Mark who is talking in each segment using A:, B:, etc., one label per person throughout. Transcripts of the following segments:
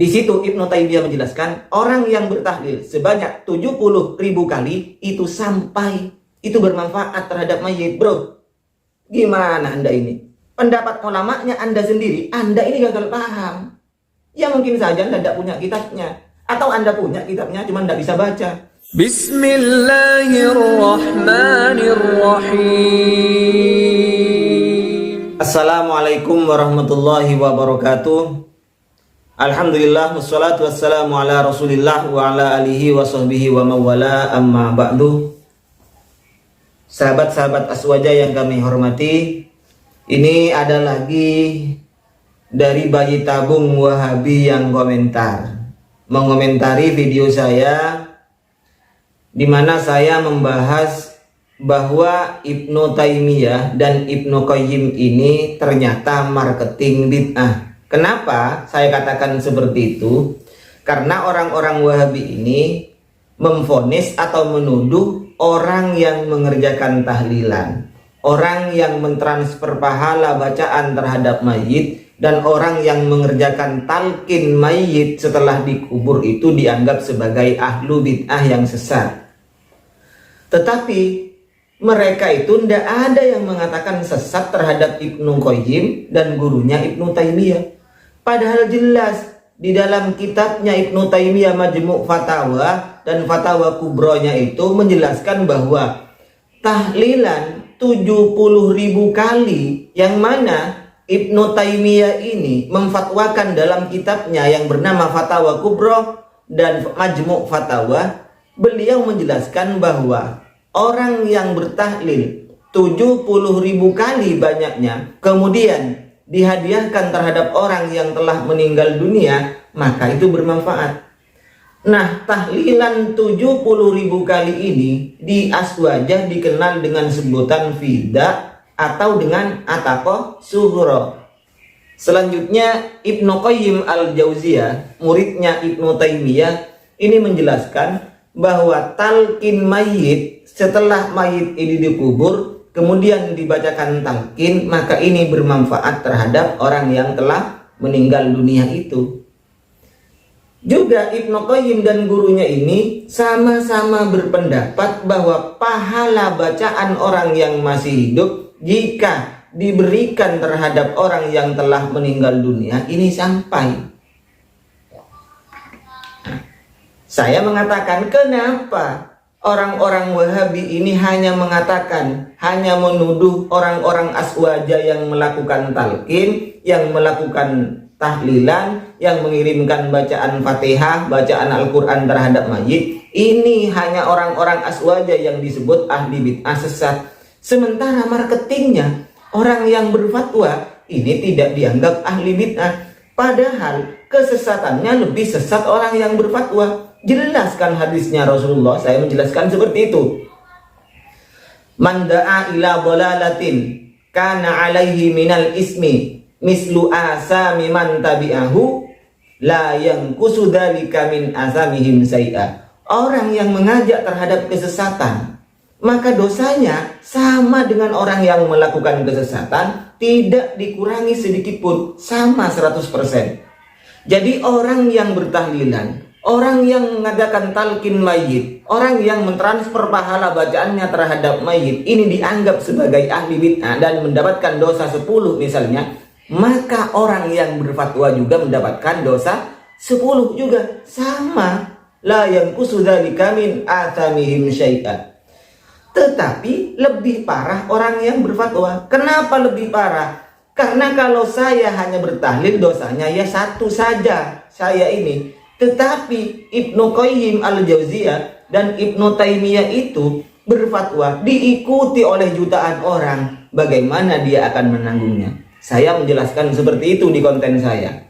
A: Di situ Ibnu Taimiyah menjelaskan orang yang bertahlil sebanyak 70.000 kali itu sampai itu bermanfaat terhadap mayit, bro. Gimana Anda ini? Pendapat ulamanya Anda sendiri, Anda ini gagal paham. Ya mungkin saja Anda tidak punya kitabnya, atau Anda punya kitabnya cuma tidak bisa baca. Bismillahirrahmanirrahim. Assalamualaikum warahmatullahi wabarakatuh. Alhamdulillah, wassalatu wassalamu ala rasulillah wa ala alihi wa sahbihi wa mawala, amma ba'du. Sahabat-sahabat Aswaja yang kami hormati, ini ada lagi dari bayi tabung Wahabi yang mengomentari video saya di mana saya membahas bahwa Ibnu Taimiyah dan Ibnu Qayyim ini ternyata marketing bid'ah. Kenapa saya katakan seperti itu? Karena orang-orang Wahabi ini memvonis atau menuduh orang yang mengerjakan tahlilan, orang yang mentransfer pahala bacaan terhadap mayit, dan orang yang mengerjakan talqin mayit setelah dikubur itu dianggap sebagai ahlu bid'ah yang sesat. Tetapi mereka itu tidak ada yang mengatakan sesat terhadap Ibnu Qayyim dan gurunya Ibnu Taimiyah. Padahal jelas di dalam kitabnya Ibnu Taimiyah Majmu' Fatawa dan Fatawa Kubronya itu menjelaskan bahwa tahlilan 70.000 kali yang mana Ibnu Taimiyah ini memfatwakan dalam kitabnya yang bernama Fatawa Kubro dan Majmu' Fatawa, beliau menjelaskan bahwa orang yang bertahlil 70.000 kali banyaknya kemudian dihadiahkan terhadap orang yang telah meninggal dunia, maka itu bermanfaat. Nah, tahlilan 70.000 kali ini di Aswajah dikenal dengan sebutan fida atau dengan ataqah sughra. Selanjutnya Ibnu Qayyim al-Jauziyah, muridnya Ibnu Taimiyah, ini menjelaskan bahwa talqin mayit setelah mayit ini dikubur kemudian dibacakan talqin, maka ini bermanfaat terhadap orang yang telah meninggal dunia itu. Juga Ibnu Qayyim dan gurunya ini sama-sama berpendapat bahwa pahala bacaan orang yang masih hidup jika diberikan terhadap orang yang telah meninggal dunia ini sampai. Saya mengatakan, kenapa orang-orang Wahabi ini hanya menuduh orang-orang Aswaja yang melakukan talqin, yang melakukan tahlilan, yang mengirimkan bacaan Fatihah, bacaan Al-Quran terhadap mayit. Ini hanya orang-orang Aswaja yang disebut ahli bid'ah sesat. Sementara marketingnya orang yang berfatwa ini tidak dianggap ahli bid'ah. Padahal kesesatannya lebih sesat orang yang berfatwa. Jelaskan hadisnya Rasulullah, saya menjelaskan seperti itu. Man da'a ila dhalalatin kana alaihi minal ismi mislu asami man tabi'ahu la yanqusu dzalika min asamihim syai'a. Orang yang mengajak terhadap kesesatan, maka dosanya sama dengan orang yang melakukan kesesatan, tidak dikurangi sedikit pun, sama 100%. Jadi orang yang bertahlilan, orang yang mengadakan talqin mayit, orang yang mentransfer pahala bacaannya terhadap mayit, ini dianggap sebagai ahli bid'ah dan mendapatkan dosa 10 misalnya, maka orang yang berfatwa juga mendapatkan dosa 10 juga, sama. La yanqusu dzalika min athamihim syai'an. Tetapi lebih parah orang yang berfatwa. Kenapa lebih parah? Karena kalau saya hanya bertahlil, dosanya ya satu saja, saya ini. Tetapi Ibnu Qayyim al-Jauziyah dan Ibnu Taimiyah itu berfatwa diikuti oleh jutaan orang. Bagaimana dia akan menanggungnya? Saya menjelaskan seperti itu di konten saya.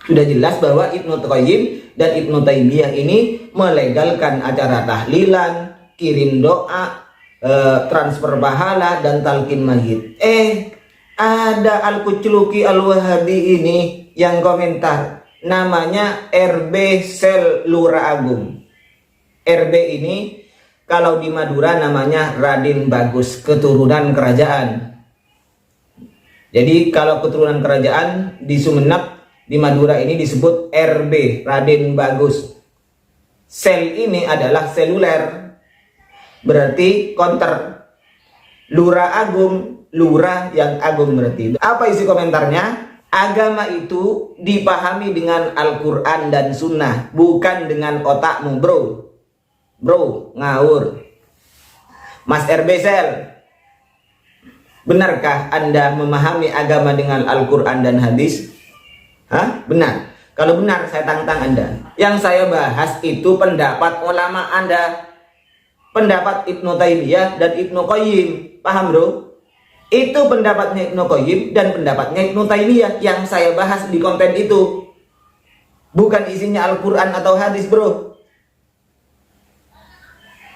A: Sudah jelas bahwa Ibnu Qayyim dan Ibnu Taimiyah ini melegalkan acara tahlilan, kirim doa, transfer pahala, dan talqin mayit. Ada Al-Kucluki Al-Wahabi ini yang komentar, namanya RB Sel Lura Agung. RB ini kalau di Madura namanya Raden Bagus, keturunan kerajaan. Jadi kalau keturunan kerajaan di Sumeneb di Madura ini disebut RB, Raden Bagus. Sel ini adalah seluler, berarti counter. Lurah Agung, lurah yang agung berarti. Apa isi komentarnya? Agama itu dipahami dengan Al-Quran dan Sunnah, bukan dengan otakmu, bro. Bro, ngawur. Mas RB Sel, benarkah Anda memahami agama dengan Al-Quran dan hadis? Hah? Benar. Kalau benar, saya tantang Anda. Yang saya bahas itu pendapat ulama Anda. Pendapat Ibnu Taimiyah dan Ibnu Qayyim. Paham, bro? Itu pendapatnya Ibnu Qayyim dan pendapatnya Ibnu Taimiyah yang saya bahas di konten itu. Bukan isinya Al-Quran atau hadis, bro.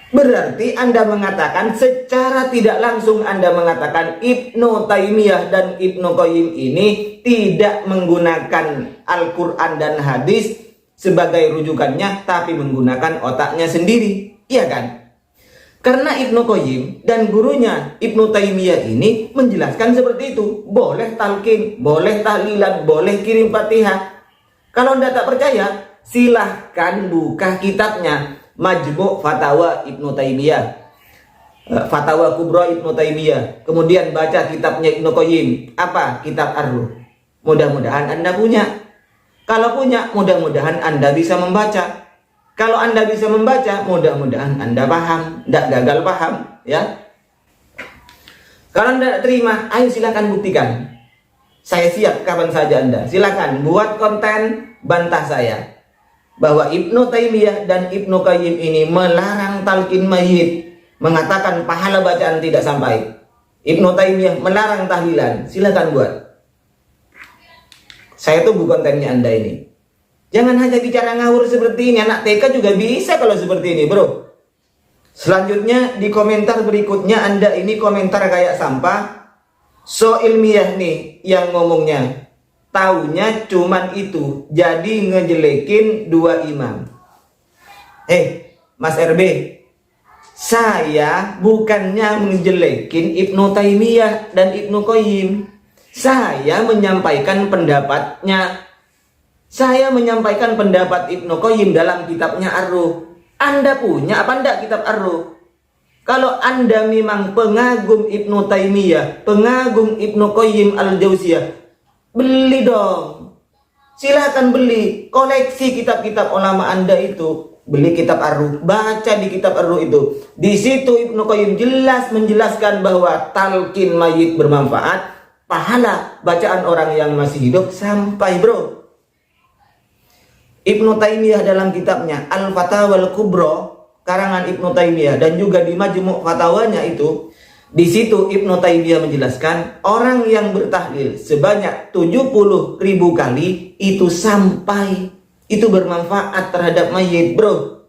A: Berarti Anda mengatakan, secara tidak langsung Anda mengatakan Ibnu Taimiyah dan Ibnu Qayyim ini tidak menggunakan Al-Quran dan hadis sebagai rujukannya, tapi menggunakan otaknya sendiri. Iya kan? Karena Ibnu Qayyim dan gurunya Ibnu Taimiyah ini menjelaskan seperti itu. Boleh talqin, boleh tahlilan, boleh kirim Fatihah. Kalau Anda tak percaya, silahkan buka kitabnya Majmu' Fatawa Ibnu Taimiyah, Fatawa Kubra Ibnu Taimiyah. Kemudian baca kitabnya Ibnu Qayyim. Apa? Kitab Ar-Ruh. Mudah-mudahan Anda punya. Kalau punya, mudah-mudahan Anda bisa membaca. Kalau Anda bisa membaca, mudah-mudahan Anda paham, tidak gagal paham, ya. Kalau Anda terima, ayo silakan buktikan. Saya siap kapan saja Anda. Silakan buat konten bantah saya bahwa Ibnu Taimiyah dan Ibnu Qayyim ini melarang talqin mayit, mengatakan pahala bacaan tidak sampai. Ibnu Taimiyah melarang tahlilan. Silakan buat. Saya tunggu kontennya Anda ini. Jangan hanya bicara ngawur seperti ini. Anak TK juga bisa kalau seperti ini, bro. Selanjutnya di komentar berikutnya Anda ini komentar kayak sampah. So ilmiah nih yang ngomongnya. Taunya cuman itu. Jadi ngejelekin dua imam. Mas RB, saya bukannya ngejelekin Ibnu Taimiyah dan Ibnu Qayyim. Saya menyampaikan pendapatnya. Saya menyampaikan pendapat Ibnu Qayyim dalam kitabnya Ar-Ruh. Anda punya apa enggak kitab Ar-Ruh? Kalau Anda memang pengagum Ibnu Taimiyah, pengagum Ibnu Qayyim Al-Jauziyah, beli dong. Silahkan beli. Koleksi kitab-kitab ulama Anda itu. Beli kitab Ar-Ruh. Baca di kitab Ar-Ruh itu. Di situ Ibnu Qayyim jelas menjelaskan bahwa talqin mayit bermanfaat. Pahala bacaan orang yang masih hidup sampai, bro. Ibnu Taimiyah dalam kitabnya Al-Fatawal Kubra karangan Ibnu Taimiyah dan juga di Majmu' Fatawanya itu, di situ Ibnu Taimiyah menjelaskan orang yang bertahlil sebanyak 70.000 kali itu sampai, itu bermanfaat terhadap mayit, bro.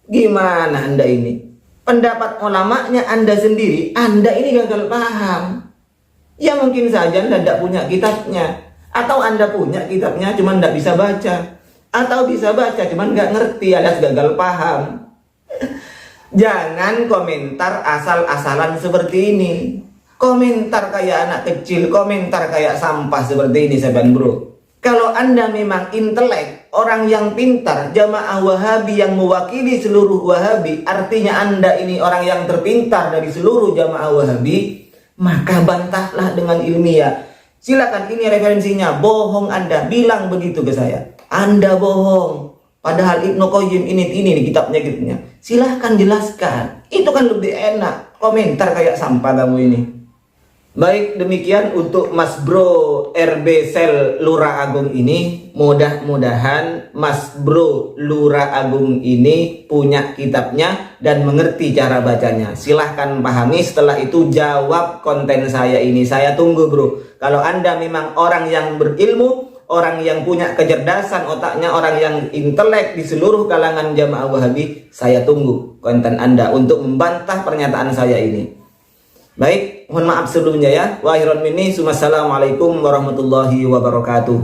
A: Gimana Anda ini? Pendapat ulamanya Anda sendiri, Anda ini gagal paham. Ya mungkin saja Anda tidak punya kitabnya, atau Anda punya kitabnya cuma tidak bisa baca. Atau bisa baca cuman nggak ngerti alias gagal paham. Jangan komentar asal-asalan seperti ini. Komentar kayak anak kecil, komentar kayak sampah seperti ini, sahabat bro. Kalau Anda memang intelek, orang yang pintar, jamaah Wahabi yang mewakili seluruh Wahabi, artinya Anda ini orang yang terpintar dari seluruh jamaah Wahabi, maka bantahlah dengan ilmiah. Silakan, ini referensinya. Bohong Anda, bilang begitu ke saya. Anda bohong. Padahal Ibnu Qayyim ini di kitabnya gitunya. Silahkan jelaskan. Itu kan lebih enak. Komentar kayak sampah kamu ini. Baik, demikian untuk Mas Bro RB Sel Lurah Agung ini. Mudah-mudahan Mas Bro Lurah Agung ini punya kitabnya dan mengerti cara bacanya. Silahkan pahami, setelah itu jawab konten saya ini. Saya tunggu, bro. Kalau Anda memang orang yang berilmu, orang yang punya kecerdasan otaknya, orang yang intelek di seluruh kalangan jamaah Wahabi, saya tunggu konten Anda untuk membantah pernyataan saya ini. Baik, mohon maaf sebelumnya ya. Wa akhiran minni, assalamualaikum warahmatullahi wabarakatuh.